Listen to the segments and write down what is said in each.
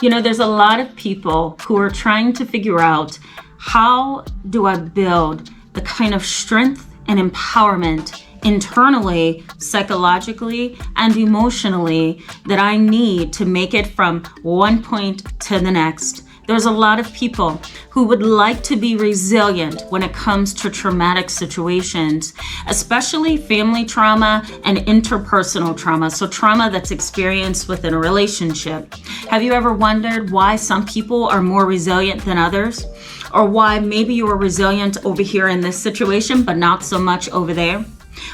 You know, there's a lot of people who are trying to figure out, how do I build the kind of strength and empowerment internally, psychologically, and emotionally that I need to make it from one point to the next. There's a lot of people who would like to be resilient when it comes to traumatic situations, especially family trauma and interpersonal trauma, so trauma that's experienced within a relationship. Have you ever wondered why some people are more resilient than others? Or why maybe you were resilient over here in this situation, but not so much over there?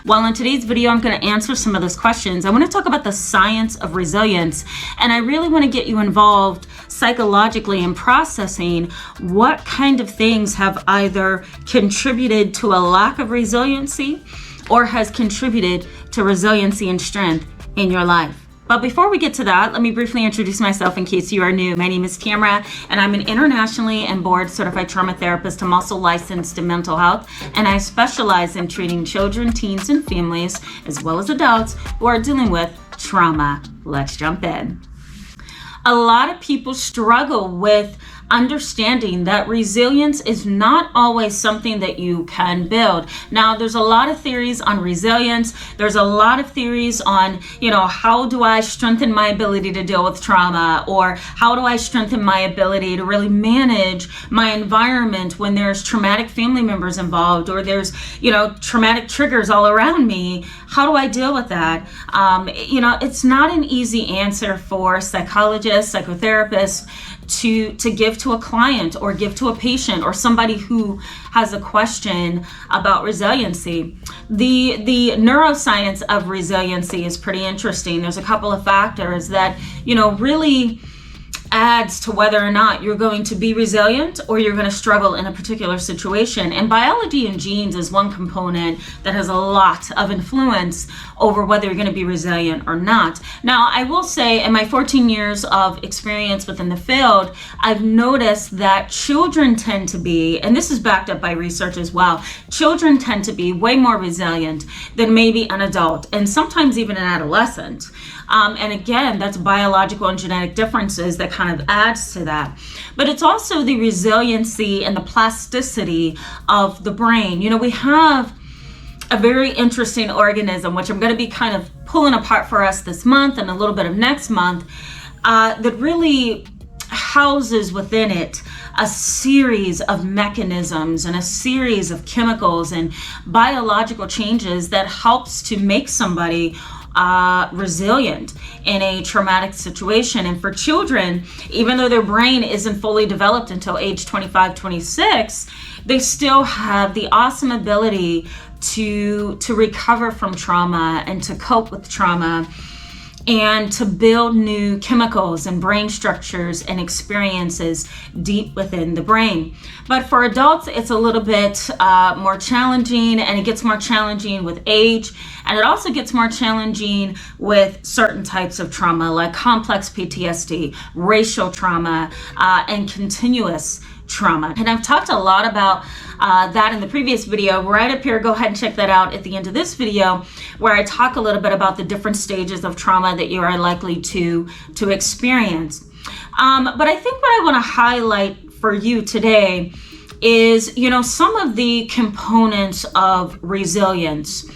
Well, in today's video, I'm going to answer some of those questions. I want to talk about the science of resilience, and I really want to get you involved psychologically in processing what kind of things have either contributed to a lack of resiliency or has contributed to resiliency and strength in your life. But before we get to that, let me briefly introduce myself in case you are new. My name is Tamara, and I'm an internationally and board certified trauma therapist. I'm also licensed in mental health, and I specialize in treating children, teens, and families, as well as adults who are dealing with trauma. Let's jump in. A lot of people struggle with understanding that resilience is not always something that you can build. Now, there's a lot of theories on resilience. There's a lot of theories on, how do I strengthen my ability to deal with trauma, or how do I strengthen my ability to really manage my environment when there's traumatic family members involved, or there's, traumatic triggers all around me. How do I deal with that? It's not an easy answer for psychologists, psychotherapists, to give to a client or give to a patient or somebody who has a question about resiliency. The neuroscience of resiliency is pretty interesting. There's a couple of factors that, really adds to whether or not you're going to be resilient or you're going to struggle in a particular situation. And biology and genes is one component that has a lot of influence over whether you're going to be resilient or not. Now, I will say in my 14 years of experience within the field, I've noticed that children tend to be, and this is backed up by research as well, children tend to be way more resilient than maybe an adult, and sometimes even an adolescent. And again, that's biological and genetic differences that kind of adds to that. But it's also the resiliency and the plasticity of the brain. We have a very interesting organism, which I'm going to be kind of pulling apart for us this month and a little bit of next month, that really houses within it a series of mechanisms and a series of chemicals and biological changes that helps to make somebody resilient in a traumatic situation. And for children, even though their brain isn't fully developed until age 25, 26, they still have the awesome ability to recover from trauma and to cope with trauma and to build new chemicals and brain structures and experiences deep within the brain. But for adults, it's a little bit more challenging, and it gets more challenging with age, and it also gets more challenging with certain types of trauma like complex PTSD, racial trauma, and continuous trauma. And I've talked a lot about that in the previous video. Right up here, go ahead and check that out at the end of this video, where I talk a little bit about the different stages of trauma that you are likely to experience. But I think what I want to highlight for you today is, some of the components of resilience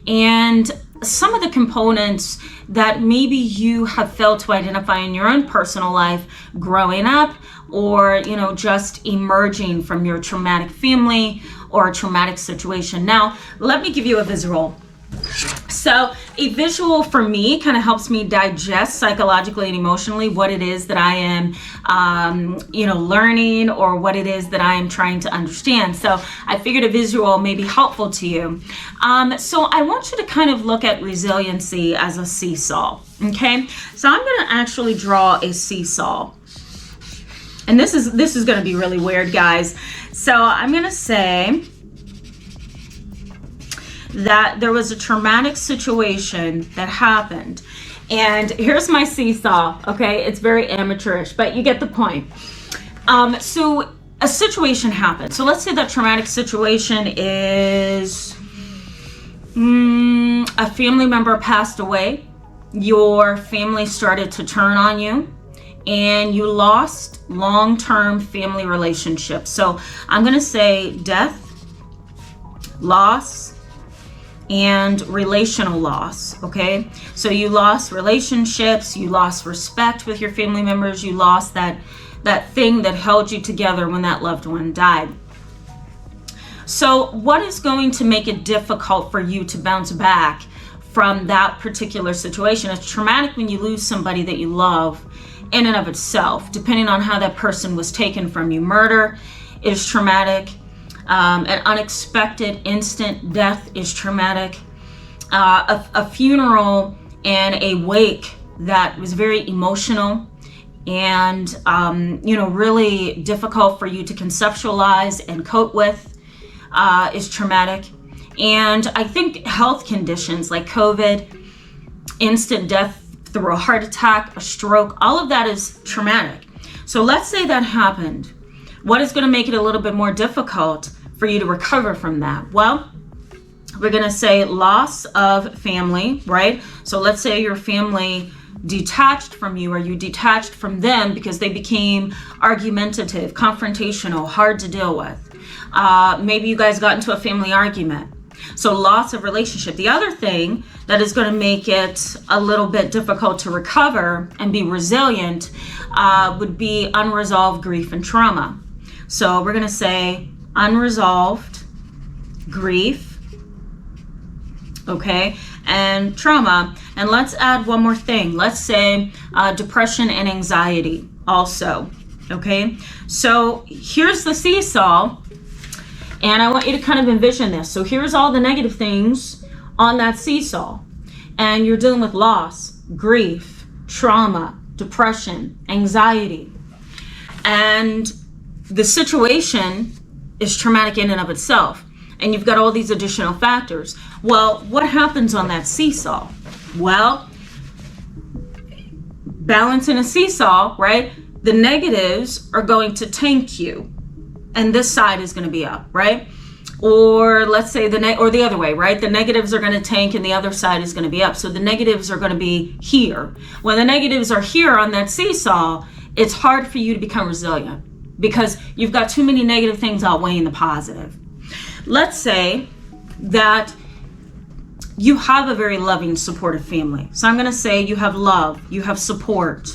and some of the components that maybe you have failed to identify in your own personal life growing up, or just emerging from your traumatic family or a traumatic situation. Now, let me give you a visual. So a visual for me kind of helps me digest psychologically and emotionally what it is that I am, learning, or what it is that I am trying to understand. So I figured a visual may be helpful to you. So I want you to kind of look at resiliency as a seesaw. Okay, so I'm going to actually draw a seesaw. And this is going to be really weird, guys. So I'm going to say that there was a traumatic situation that happened. And here's my seesaw, okay? It's very amateurish, but you get the point. So a situation happened. So let's say that traumatic situation is a family member passed away. Your family started to turn on you. and you lost long-term family relationships. So I'm going to say death, loss, and relational loss, okay? So you lost relationships, you lost respect with your family members, you lost that thing that held you together when that loved one died. So what is going to make it difficult for you to bounce back from that particular situation? It's traumatic when you lose somebody that you love in and of itself, depending on how that person was taken from you. Murder is traumatic. An unexpected instant death is traumatic. A funeral and a wake that was very emotional and really difficult for you to conceptualize and cope with is traumatic. And I think health conditions like COVID, instant death through a heart attack, a stroke, all of that is traumatic. So let's say that happened. What is going to make it a little bit more difficult for you to recover from that? Well, we're going to say loss of family, right? So let's say your family detached from you, or you detached from them because they became argumentative, confrontational, hard to deal with. Maybe you guys got into a family argument. So loss of relationship. The other thing that is going to make it a little bit difficult to recover and be resilient would be unresolved grief and trauma. So we're going to say unresolved grief, okay, and trauma. And let's add one more thing. Let's say depression and anxiety also, okay? So here's the seesaw, and I want you to kind of envision this. So here's all the negative things on that seesaw, and you're dealing with loss, grief, trauma, depression, anxiety, and the situation is traumatic in and of itself, and you've got all these additional factors. Well, what happens on that seesaw? Well, balancing a seesaw, right? The negatives are going to tank you, and this side is going to be up, right? Or let's say or the other way, right? The negatives are going to tank and the other side is going to be up. So the negatives are going to be here. When the negatives are here on that seesaw, it's hard for you to become resilient because you've got too many negative things outweighing the positive. Let's say that you have a very loving, supportive family. So I'm going to say you have love, you have support,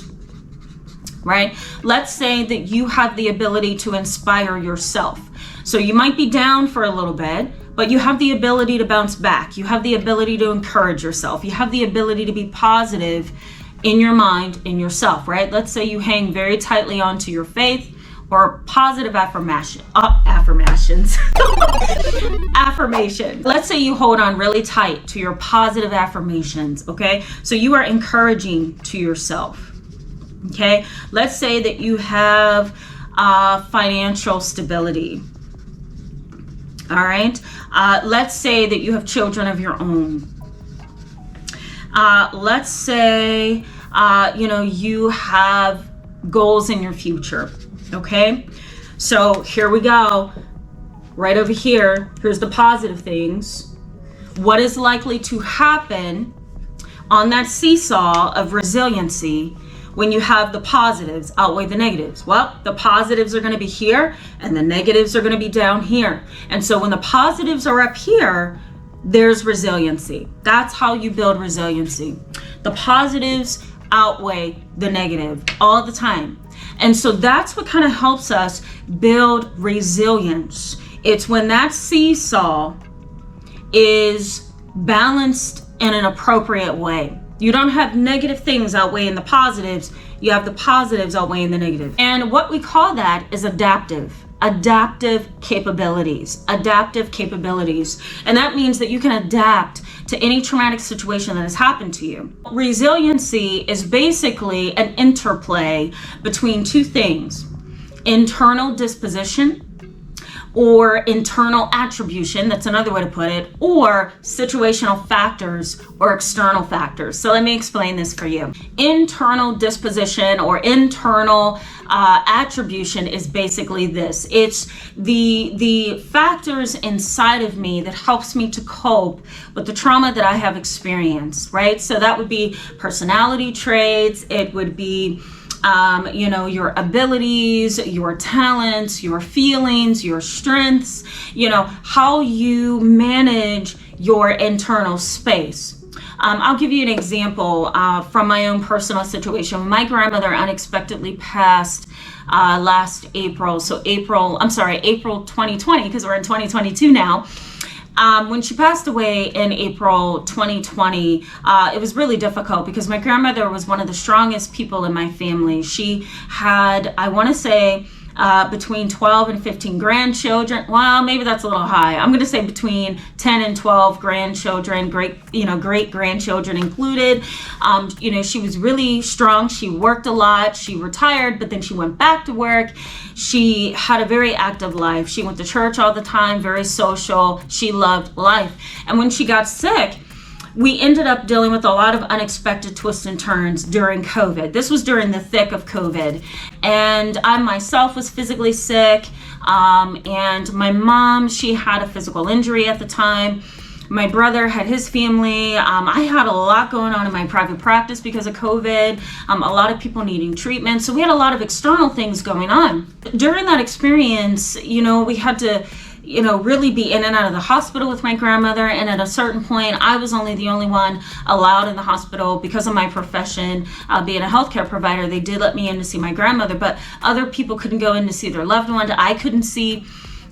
right? Let's say that you have the ability to inspire yourself. So you might be down for a little bit, but you have the ability to bounce back. You have the ability to encourage yourself. You have the ability to be positive in your mind, in yourself, right? Let's say you hang very tightly onto your faith or positive affirmations. Affirmation. Let's say you hold on really tight to your positive affirmations, okay? So you are encouraging to yourself, okay? Let's say that you have financial stability, all right? Let's say that you have children of your own. Let's say, you have goals in your future, okay? So here we go. Right over here, here's the positive things. What is likely to happen on that seesaw of resiliency when you have the positives outweigh the negatives? Well, the positives are going to be here and the negatives are going to be down here. And so when the positives are up here, there's resiliency. That's how you build resiliency. The positives outweigh the negative all the time. And so that's what kind of helps us build resilience. It's when that seesaw is balanced in an appropriate way. You don't have negative things outweighing the positives. You have the positives outweighing the negative. And what we call that is adaptive capabilities. And that means that you can adapt to any traumatic situation that has happened to you. Resiliency is basically an interplay between two things: internal disposition, or internal attribution, that's another way to put it, or situational factors or external factors. So let me explain this for you. Internal disposition or internal attribution is basically this. It's the factors inside of me that helps me to cope with the trauma that I have experienced, right? So that would be personality traits, it would be your abilities, your talents, your feelings, your strengths, how you manage your internal space. I'll give you an example from my own personal situation. My grandmother unexpectedly passed last April. So April 2020, because we're in 2022 now. When she passed away in April 2020, it was really difficult because my grandmother was one of the strongest people in my family. She had, I want to say, between 12 and 15 grandchildren. Well, maybe that's a little high. I'm going to say between 10 and 12 grandchildren, great grandchildren included. She was really strong. She worked a lot. She retired, but then she went back to work. She had a very active life. She went to church all the time, very social. She loved life. And when she got sick, we ended up dealing with a lot of unexpected twists and turns during COVID. This was during the thick of COVID. And I myself was physically sick. And my mom, she had a physical injury at the time. My brother had his family. I had a lot going on in my private practice because of COVID. A lot of people needing treatment. So we had a lot of external things going on. During that experience, we had to really be in and out of the hospital with my grandmother. And at a certain point, I was the only one allowed in the hospital because of my profession, being a healthcare provider. They did let me in to see my grandmother, but other people couldn't go in to see their loved one. I couldn't see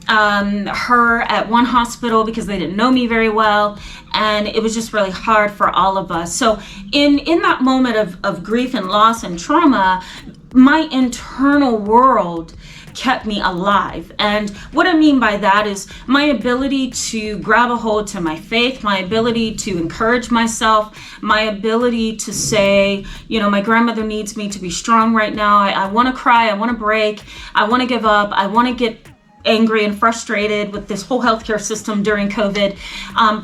her at one hospital because they didn't know me very well. And it was just really hard for all of us. So in that moment of grief and loss and trauma, my internal world kept me alive. And what I mean by that is my ability to grab a hold to my faith, my ability to encourage myself, my ability to say, my grandmother needs me to be strong right now. I want to cry. I want to break. I want to give up. I want to get angry and frustrated with this whole healthcare system during COVID,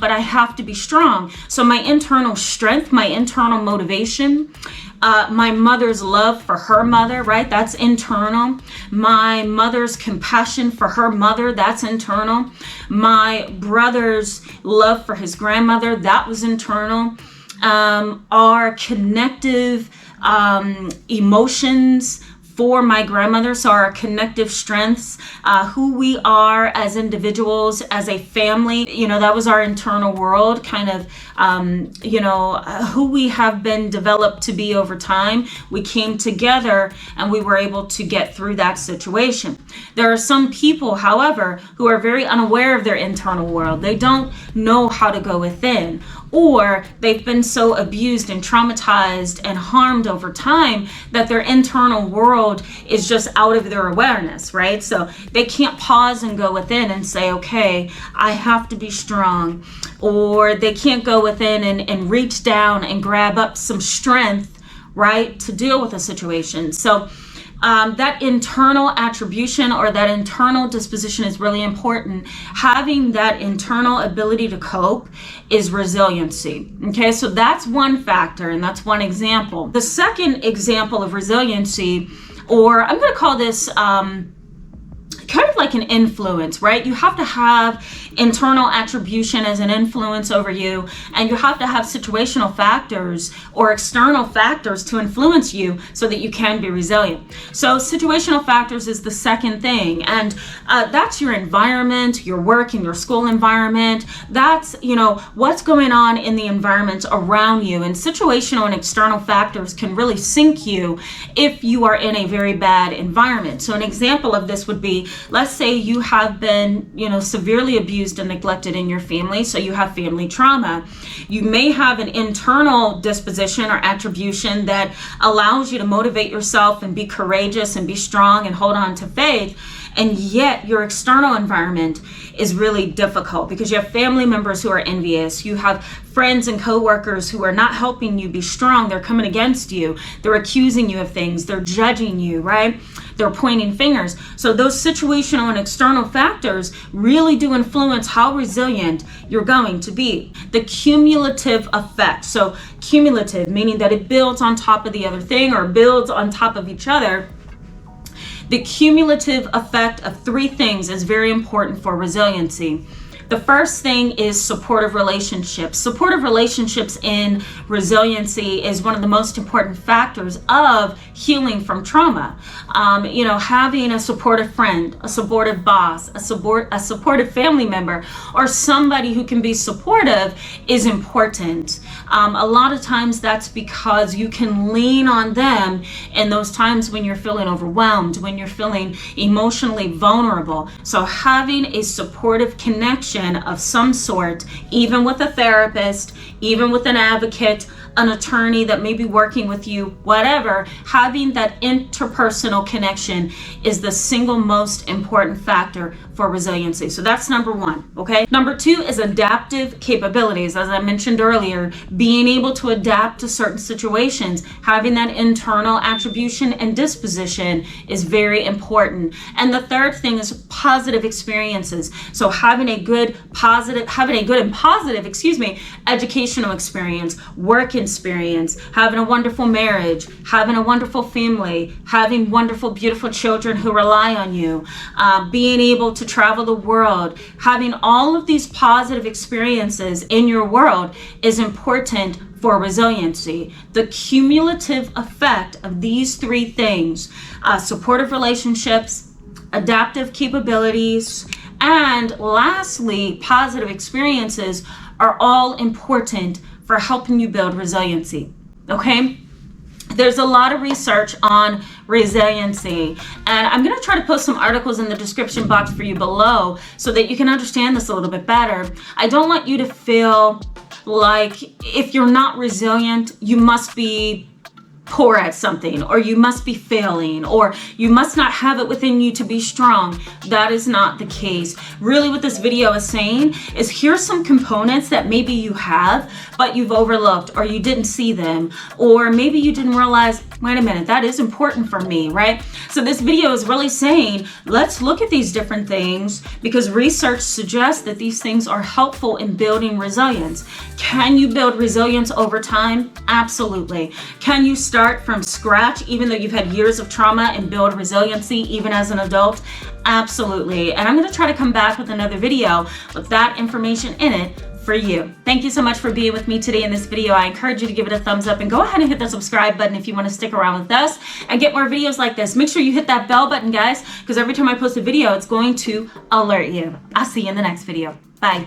but I have to be strong. So my internal strength, my internal motivation, my mother's love for her mother, right? That's internal. My mother's compassion for her mother, that's internal. My brother's love for his grandmother, that was internal. Our connective emotions for my grandmother, so our connective strengths, who we are as individuals, as a family, that was our internal world, kind of, who we have been developed to be over time. We came together and we were able to get through that situation. There are some people, however, who are very unaware of their internal world. They don't know how to go within, or they've been so abused and traumatized and harmed over time that their internal world is just out of their awareness, right? So they can't pause and go within and say, okay, I have to be strong. Or they can't go within and reach down and grab up some strength, right, to deal with a situation. So that internal attribution or that internal disposition is really important. Having that internal ability to cope is resiliency. Okay, so that's one factor and that's one example. The second example of resiliency, or I'm going to call this kind of like an influence, right? You have to have internal attribution as an influence over you, and you have to have situational factors or external factors to influence you so that you can be resilient. So situational factors is the second thing, and that's your environment, your work and your school environment. That's, what's going on in the environment around you, and situational and external factors can really sink you if you are in a very bad environment. So an example of this would be, let's say you have been, severely abused and neglected in your family, so you have family trauma. You may have an internal disposition or attribution that allows you to motivate yourself and be courageous and be strong and hold on to faith. And yet your external environment is really difficult because you have family members who are envious. You have friends and coworkers who are not helping you be strong. They're coming against you. They're accusing you of things. They're judging you, right? They're pointing fingers. So those situational and external factors really do influence how resilient you're going to be. The cumulative effect. So cumulative, meaning that it builds on top of the other thing or builds on top of each other. The cumulative effect of three things is very important for resiliency. The first thing is supportive relationships. Supportive relationships in resiliency is one of the most important factors of healing from trauma. Having a supportive friend, a supportive boss, a supportive family member, or somebody who can be supportive is important. A lot of times that's because you can lean on them in those times when you're feeling overwhelmed, when you're feeling emotionally vulnerable. So having a supportive connection of some sort, even with a therapist, even with an advocate, an attorney that may be working with you, whatever, having that interpersonal connection is the single most important factor for resiliency. So that's number one, okay? Number two is adaptive capabilities. As I mentioned earlier, being able to adapt to certain situations, having that internal attribution and disposition is very important. And the third thing is positive experiences. So having a good and positive educational experience, work experience, having a wonderful marriage, having a wonderful family, having wonderful, beautiful children who rely on you, being able to travel the world, having all of these positive experiences in your world is important for resiliency. The cumulative effect of these three things, supportive relationships, adaptive capabilities, and lastly, positive experiences, are all important for helping you build resiliency, okay? There's a lot of research on resiliency, and I'm going to try to post some articles in the description box for you below so that you can understand this a little bit better. I don't want you to feel like if you're not resilient, you must be poor at something, or you must be failing, or you must not have it within you to be strong. That is not the case. Really what this video is saying is here's some components that maybe you have, but you've overlooked, or you didn't see them, or maybe you didn't realize, wait a minute, that is important for me, right? So this video is really saying, let's look at these different things because research suggests that these things are helpful in building resilience. Can you build resilience over time? Absolutely. Can you start from scratch even though you've had years of trauma and build resiliency even as an adult? Absolutely. And I'm going to try to come back with another video with that information in it for you. Thank you so much for being with me today in this video. I encourage you to give it a thumbs up and go ahead and hit the subscribe button if you want to stick around with us and get more videos like this. Make sure you hit that bell button, guys, because every time I post a video, it's going to alert you. I'll see you in the next video. Bye.